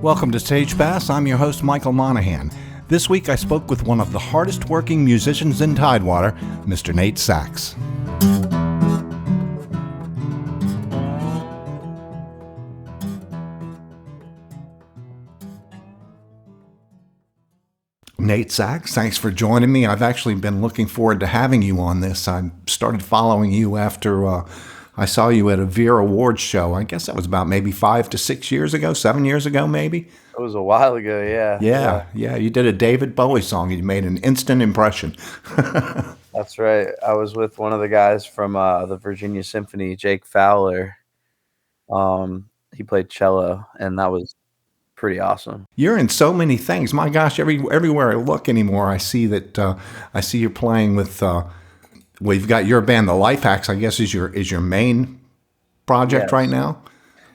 Welcome to Stage Pass. I'm your host, Michael Monahan. This week I spoke with one of the hardest working musicians in Tidewater, Mr. Nate Sachs. Nate Sachs, thanks for joining me. I've actually been looking forward to having you on this. I started following you after I saw you at a Veer Awards show. I guess that was about maybe 5 to 6 years ago, 7 years ago, maybe. It was a while ago, yeah. Yeah. You did a David Bowie song. You made an instant impression. That's right. I was with one of the guys from the Virginia Symphony, Jake Fowler. He played cello, and that was pretty awesome. You're in so many things. My gosh, everywhere I look anymore, I see that I see you're playing with. Well, you've got your band, the Life Hacks. I guess is your main project right now.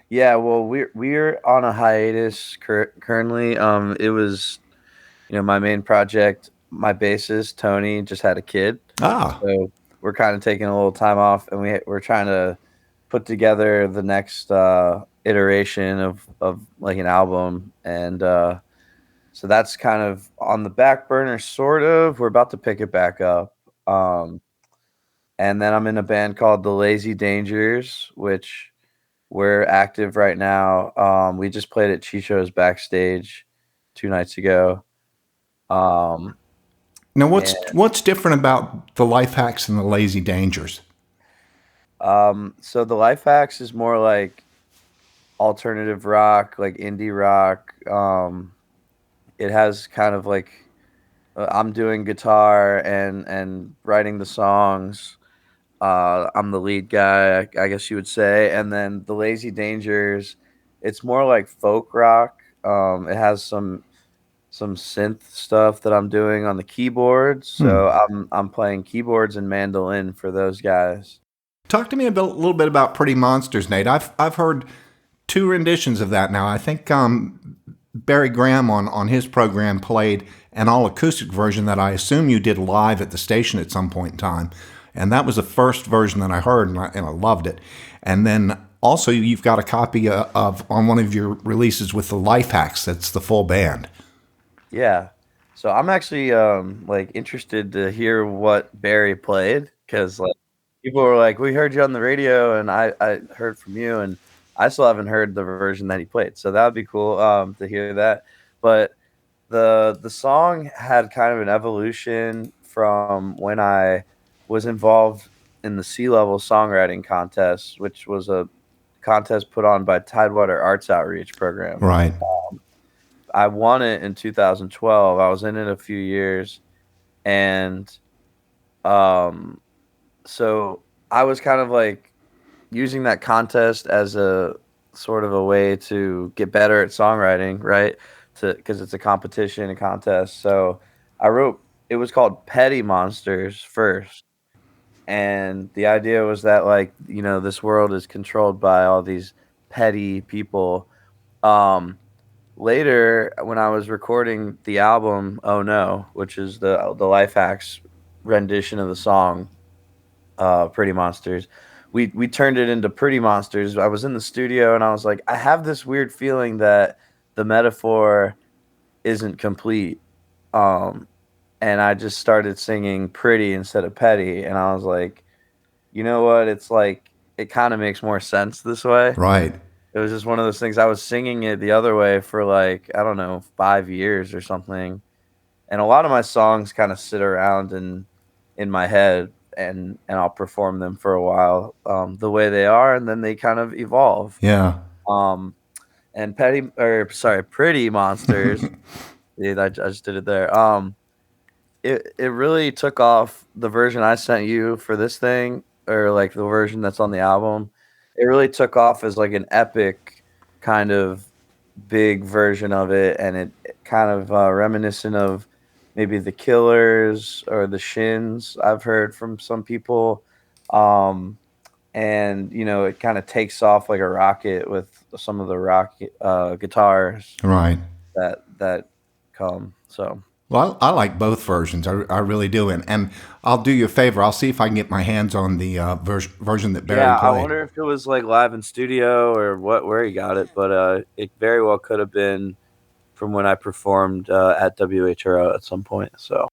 Yeah, well, we're on a hiatus currently. It was, my main project. My bassist Tony just had a kid, so we're kind of taking a little time off, and we're trying to put together the next iteration of like an album, and so that's kind of on the back burner, sort of. We're about to pick it back up, and then I'm in a band called the Lazy Dangers, which we're active right now. We just played at Chicho's backstage 2 nights ago. Now, what's different about the Life Hacks and the Lazy Dangers? So the Life Hacks is more like alternative rock, like indie rock. It has kind of like I'm doing guitar and writing the songs. I'm the lead guy, I guess you would say. And then the Lazy Dangers, it's more like folk rock. It has some synth stuff that I'm doing on the keyboards. So I'm playing keyboards and mandolin for those guys. Talk to me a little bit about Pretty Monsters, Nate. I've heard 2 renditions of that now. I think Barry Graham on his program played an all-acoustic version that I assume you did live at the station at some point in time. And that was the first version that I heard, and I loved it. And then also you've got a copy of on one of your releases with the Life Hacks. That's the full band. Yeah. So I'm actually like interested to hear what Barry played, because like people were like, we heard you on the radio, and I heard from you, and I still haven't heard the version that he played. So that would be cool to hear that. But the song had kind of an evolution from when I was involved in the C-level songwriting contest, which was a contest put on by Tidewater Arts Outreach Program. Right. I won it in 2012. I was in it a few years, and so I was kind of like using that contest as a sort of a way to get better at songwriting, right? Because it's a competition, a contest. So it was called Petty Monsters first. And the idea was that, like, this world is controlled by all these petty people. Later, when I was recording the album Oh No, which is the Life Hacks rendition of the song Pretty Monsters, we turned it into Pretty Monsters. I was in the studio, and I was like, I have this weird feeling that the metaphor isn't complete. And I just started singing pretty instead of petty. And I was like, you know what? It's like, it kind of makes more sense this way. Right. It was just one of those things. I was singing it the other way for like, I don't know, 5 years or something. And a lot of my songs kind of sit around in my head, and I'll perform them for a while the way they are, and then they kind of evolve. Yeah. And Pretty Monsters, yeah, I just did it there. It really took off. The version I sent you for this thing, or like the version that's on the album, it really took off as like an epic kind of big version of it, and it kind of reminiscent of maybe the Killers or the Shins. I've heard from some people, and it kind of takes off like a rocket with some of the rock guitars, Right. that come. So Well, I like both versions. I really do. And I'll do you a favor. I'll see if I can get my hands on the version that Barry Yeah, I played. wonder if it was like live in studio or where he got it, but it very well could have been from when I performed at WHRO at some point. So.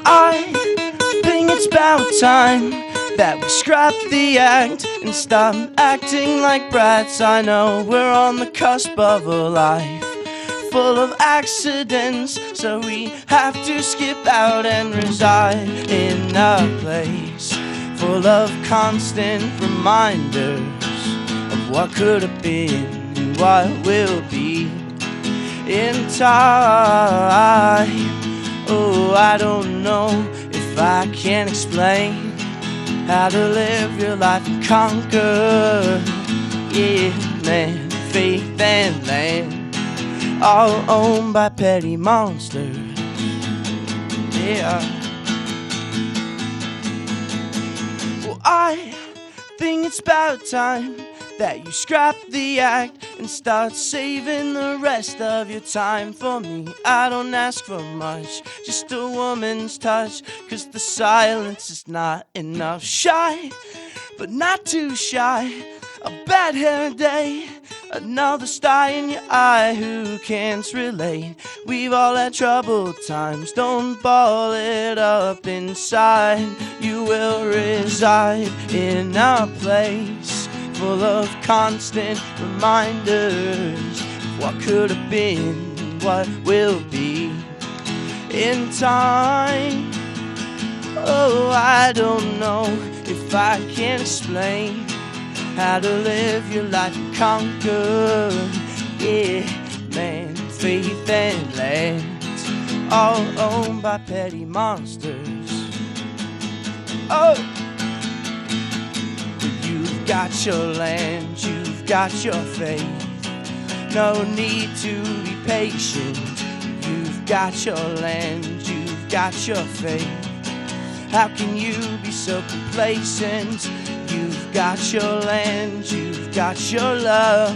I think it's about time that we scrap the act and stop acting like brats. I know we're on the cusp of a life full of accidents, so we have to skip out and reside in a place full of constant reminders of what could have been and what will be in time. Oh, I don't know if I can explain how to live your life and conquer. Yeah, man, faith and land, all owned by petty monsters. Yeah. Well, I think it's about time that you scrap the act and start saving the rest of your time for me. I don't ask for much, just a woman's touch, 'cause the silence is not enough. Shy, but not too shy. A bad hair day, another star in your eye. Who can't relate? We've all had troubled times. Don't ball it up inside. You will reside in a place full of constant reminders of what could have been and what will be in time. Oh, I don't know if I can explain how to live your life and conquer. Yeah, man, faith and land, all owned by petty monsters. Oh, you've got your land, you've got your faith. No need to be patient. You've got your land, you've got your faith. How can you be so complacent? You've got your land, you've got your love,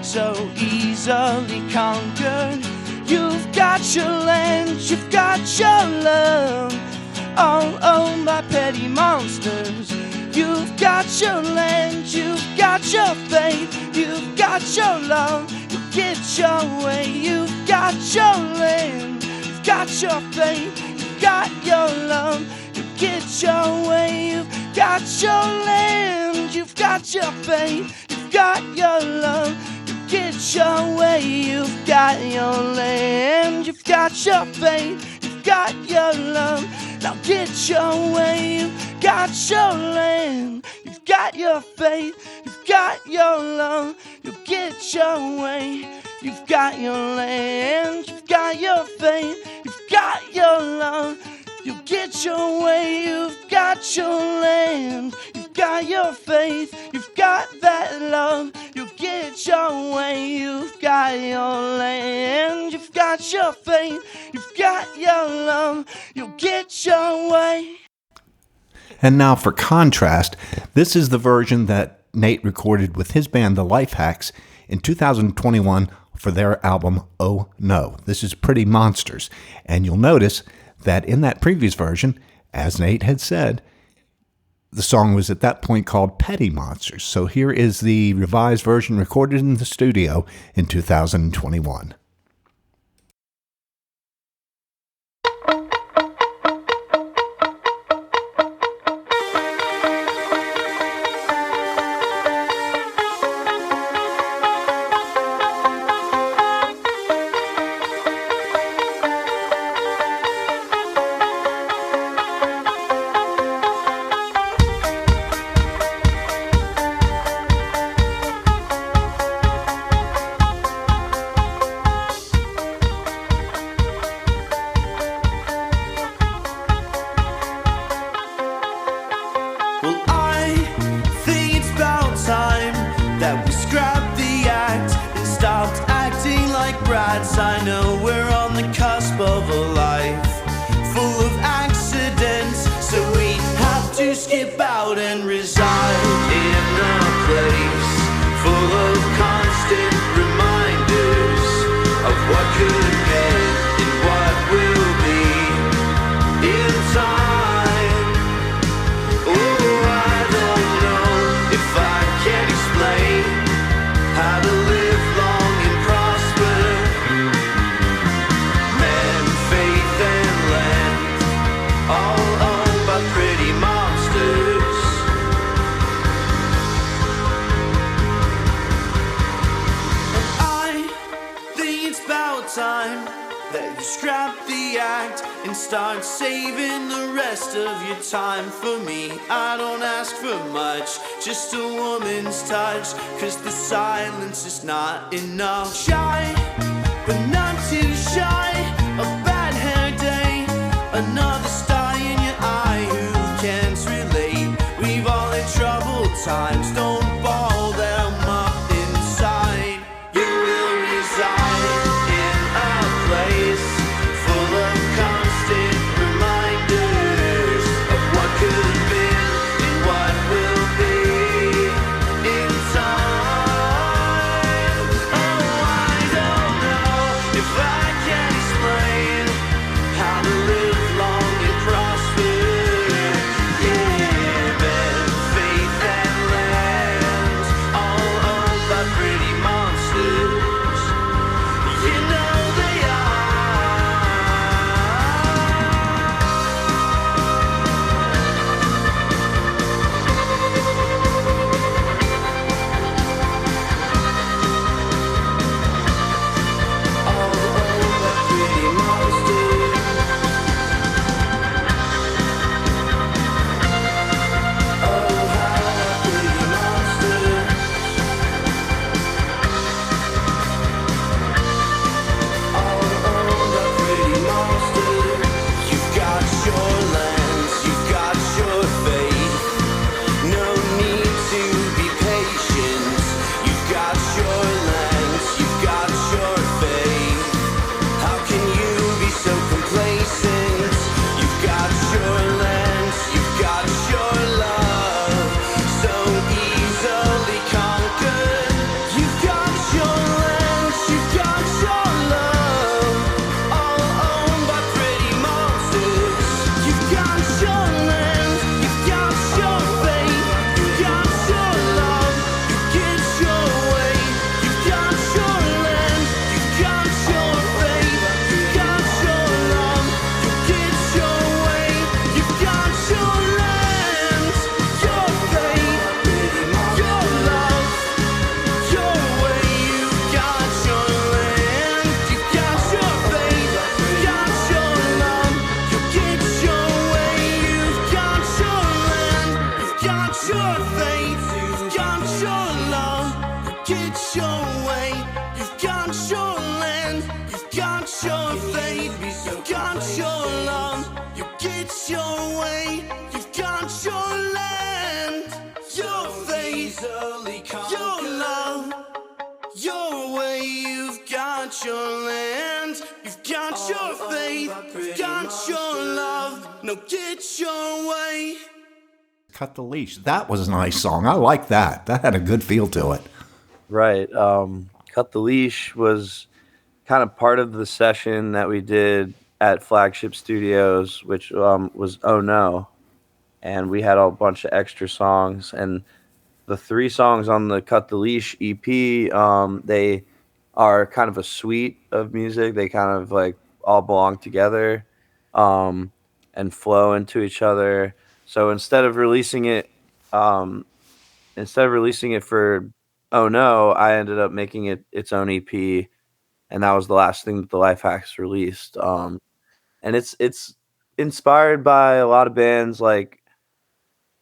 so easily conquered. You've got your land, you've got your love, all owned by petty monsters. You've got your land, you've got your faith, you've got your love, you get your way. You've got your land, you've got your faith, you've got your love, you get your way. You've got your land, you've got your faith, you've got your love, you get your way. You've got your land, you've got your faith, you've got your love, now get your way. You've got your land, you've got your faith, you've got your love, you get your way. You've got your land, you've got your faith, you've got your love, you get your way. You've got your land, you've got your faith, you've got that love, you get your way. You've got your land, you've got your faith, you've got your love, you get your way. And now for contrast, this is the version that Nate recorded with his band, The Life Hacks, in 2021 for their album, Oh No. This is Pretty Monsters. And you'll notice that in that previous version, as Nate had said, the song was at that point called Petty Monsters. So here is the revised version recorded in the studio in 2021. Well, I think it's about time that we scrap the act and stopped acting like brats. I know we're on the cusp of a life time that you scrap the act and start saving the rest of your time for me. I don't ask for much, just a woman's touch, 'cause the silence is not enough. Shy, but not too shy. A bad hair day, another star in your eye. Who can't relate? We've all had troubled times, don't ball them up inside. You will reside in a place full of constant reminders of what could have been and what will be in time. Oh, I don't know if I can explain how to live long and prosper. Yeah, better faith and land, all owned by pretty monsters. You know they all owned by pretty monsters. Oh, how pretty monsters. All owned by pretty monsters. You've got your lands, you've got your faith. No need to be patient. You've got your lands, you've got your faith. How can you be so complacent? You've got your lands, you've got your love, so easily conquered. You've got your lands, you've got your love, all owned by pretty monsters. You've got your lands, you've got your faith, you've got your love, you get your way. You've got your land, you've got your faith, you've got your love, you get your way. You've got your land, your faith, your love, your way. You've got your land, you've got your faith, you've got your love, you get your way. You've got your land, you've got your faith, you've got your love, you get your way. You've got your land, you've got your faith, you've got your love, you get your way. You've got your land, your faith, your love, your way. You've got your land, you've got your faith, you've got your love, no, get your way. Cut the Leash. That was a nice song. I like that. That had a good feel to it. Right. Cut the Leash was kind of part of the session that we did at Flagship Studios, which was Oh No. And we had a bunch of extra songs. And the 3 songs on the Cut the Leash EP, they are kind of a suite of music. They kind of like all belong together and flow into each other. So instead of releasing it for Oh No, I ended up making it its own EP, and that was the last thing that the Life Hacks released. And it's inspired by a lot of bands like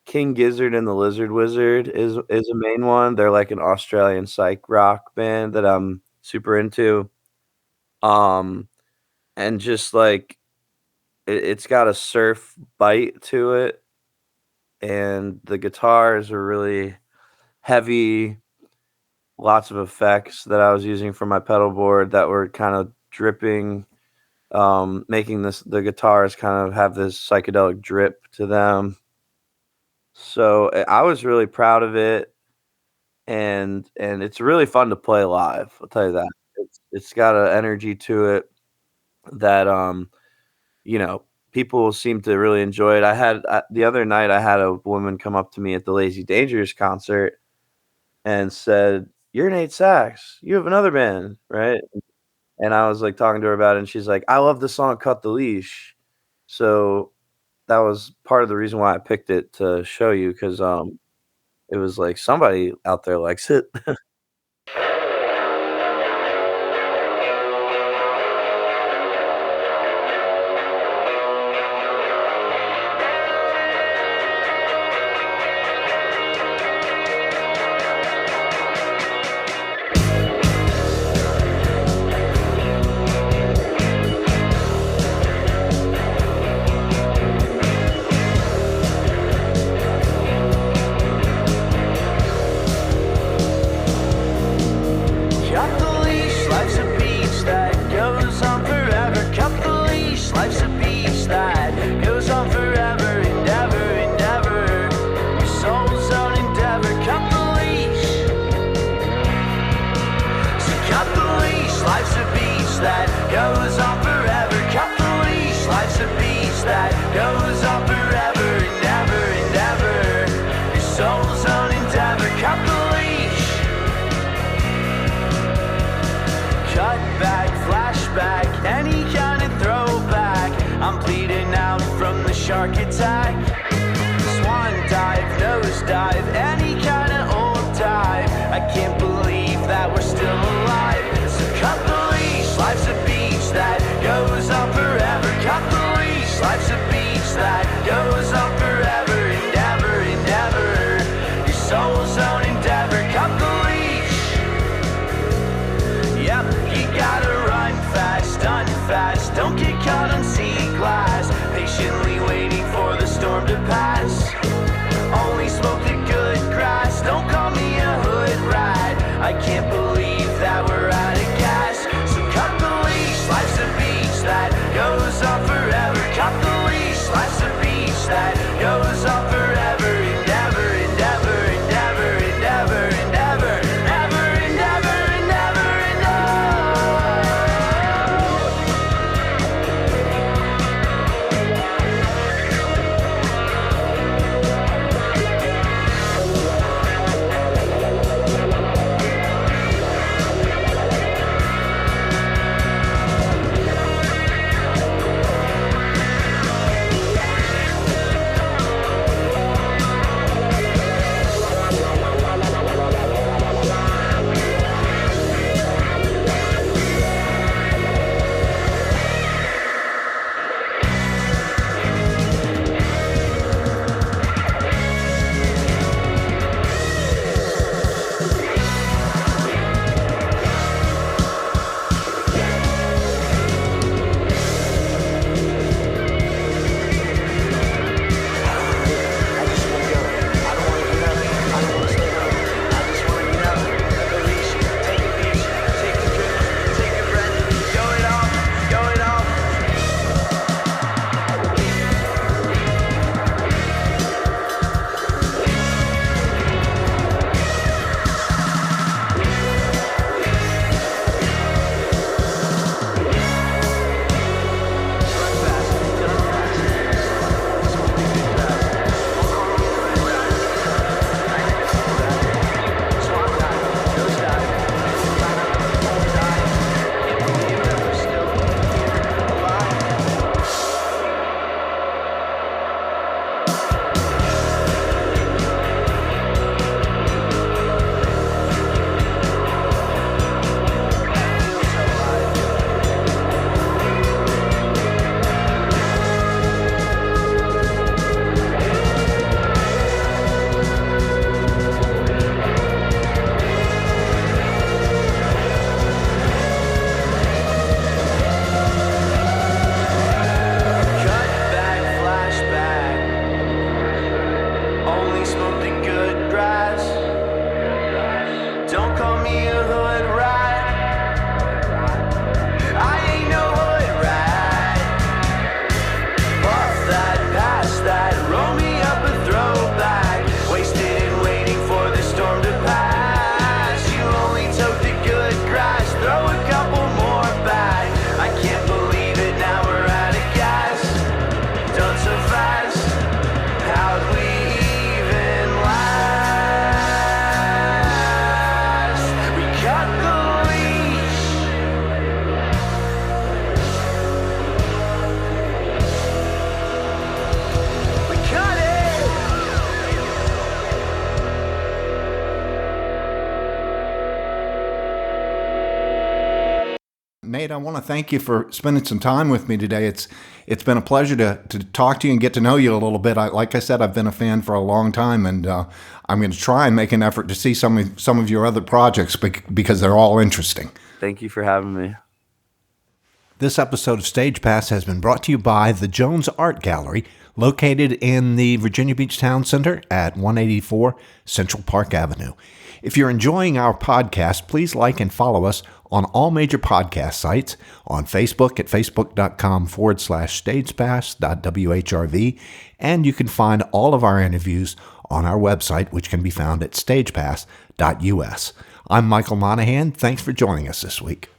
King Gizzard and the Lizard Wizard is a main one. They're like an Australian psych rock band that I'm super into. Um, and just like it's got a surf bite to it, and the guitars are really heavy, lots of effects that I was using for my pedal board that were kind of dripping, making the guitars kind of have this psychedelic drip to them. So I was really proud of it, and it's really fun to play live. I'll tell you that. It's got an energy to it that people seem to really enjoy it. The other night I had a woman come up to me at the Lazy Dangerous concert and said, "You're Nate Sachs. You have another band, right?" And I was like talking to her about it, and she's like, "I love the song Cut the Leash." So that was part of the reason why I picked it to show you, because it was like, somebody out there likes it. shark attack. Swan dive, nose dive, any kind of old dive. I can't believe that we're still alive. So cut the leash, life's a beach that goes on forever. Cut the leash, life's a beach that goes on forever. Endeavor, endeavor, your soul's own endeavor. Cut the leash. Yep, you gotta run fast, stun fast. Don't get caught on sea glass. Patiently waiting for the storm to pass. Only smoke the good grass. Don't call me a hood rat. I can't believe that we're out of gas. So cut the leash, life's a beach that goes on forever. Cut the leash, life's a beach that goes on forever. Endeavor, endeavor, endeavor, endeavor, endeavor, endeavor, endeavor, endeavor, endeavor. Nate, I want to thank you for spending some time with me today. It's been a pleasure to talk to you and get to know you a little bit. Like I said, I've been a fan for a long time, and I'm going to try and make an effort to see some of your other projects because they're all interesting. Thank you for having me. This episode of Stage Pass has been brought to you by the Jones Art Gallery, located in the Virginia Beach Town Center at 184 Central Park Avenue. If you're enjoying our podcast, please like and follow us on all major podcast sites, on Facebook at facebook.com/stagepass.whrv, and you can find all of our interviews on our website, which can be found at stagepass.us. I'm Michael Monahan. Thanks for joining us this week.